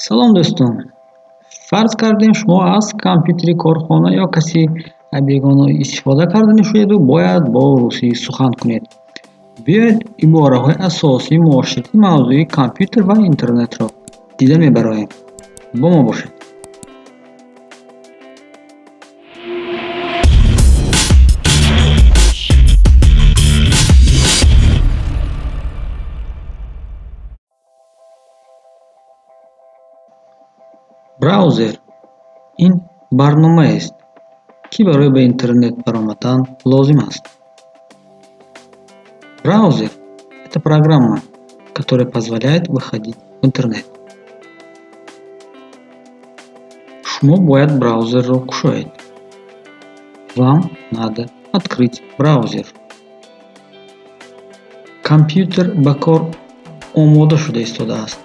салом дӯстон, фарз кардем шумо аз компютери корхона ё каси бегона истифода карда шуеду бояд бо русӣ сухан кунед. Биёед ибораҳои асосии муоширати мавзӯи компютер ва интернетро дида мебароем. Бо мо бошед. браузер ин барномаест, ки барои ба интернет баромадан лозим аст. Браузер – это программа, которая позволяет выходить в интернет. Шумо бояд браузерро кушоед. Вам надо открыть браузер. Компьютер ба кор омода шуда истодааст.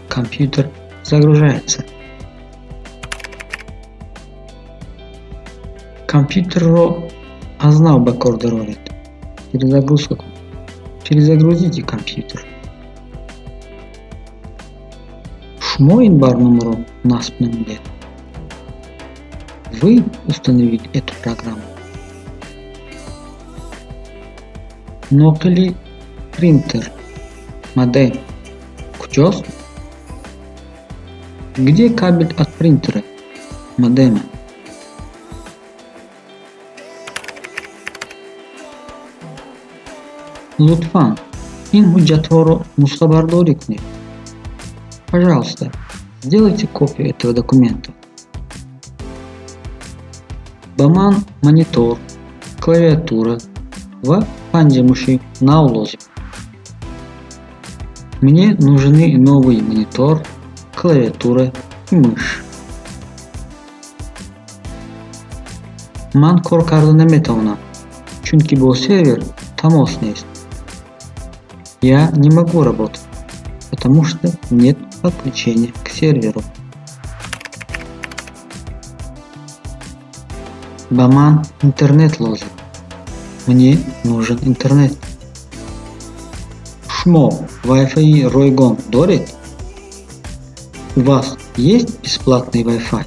Компьютер загружается. Компьютерро аз нав ба кор дароред. Перезагрузка кунед. Перезагрузите компьютер. Шумо ин барномаро насб намудед. Вы установили эту программу. Ноқили принтер модем куҷост? Где кабель от принтера модема? Лутфан ин ҳуҷҷатҳоро нусхабардорӣ кунед. Пожалуйста, сделайте копию этого документа. Ба ман монитор, клавиатура ва панҷамуши нав лозим. Мне нужны новый монитор, клавиатура и мышь. Ман кор карда наметавонам, чунки бо сервер тамос нест. Я не могу работать, потому что нет подключения к серверу. Ба ман интернет лозим. Мне нужен интернет. Шумо Wi-Fi ройгон доред? У вас есть бесплатный Wi-Fi?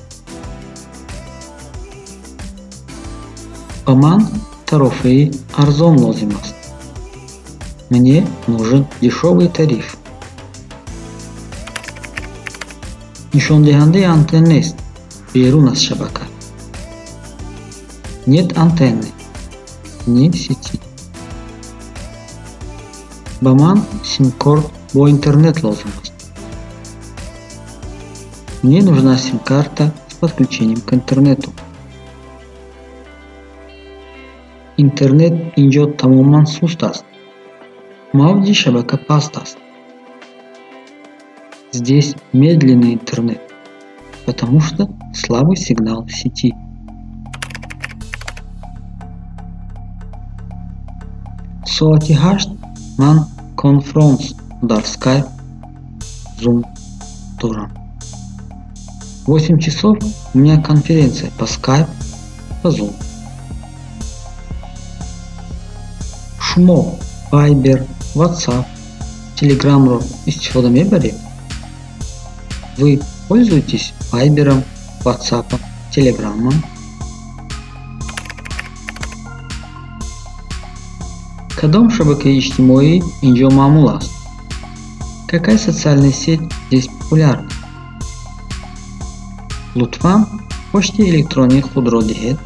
Ба ман тарофаи арзон лозим аст. Мне нужен дешевый тариф. Нишондеҳандаи антеннаст берун аз шабака. Нет антенны, ни сети. Ба ман сим-карт бо интернет лозим аст. Мне нужна сим-карта с подключением к интернету. Интернет инҷо тамоман суст аст. Мавҷи шабака паст аст. Здесь медленный интернет, потому что слабый сигнал сети. Соати 8 ман конфронс дар Skype, Zoom дорам. 8 часов у меня конференция по Skype, по Zoom. Шумо Viber, WhatsApp, Telegram-ро истифода мебаред? Вы пользуетесь Viber, WhatsApp, Telegram? Кадом шабакаи иҷтимоӣ инҷо маъмул аст? Какая социальная сеть здесь популярна? Лутфан почте электронной худро диҳед.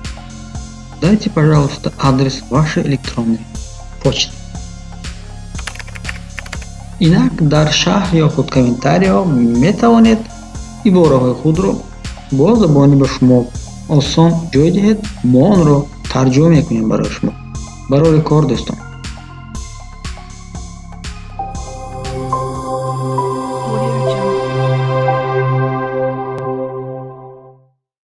Дайте, пожалуйста, адрес вашей электронной почты. Инак дар шаҳр ё худ комментариҳо метавонед ибораҳои худро бо забони ба шумо осон ҷой диҳед, мо онро тарҷума мекунем барои шумо. Барори кор дӯстон.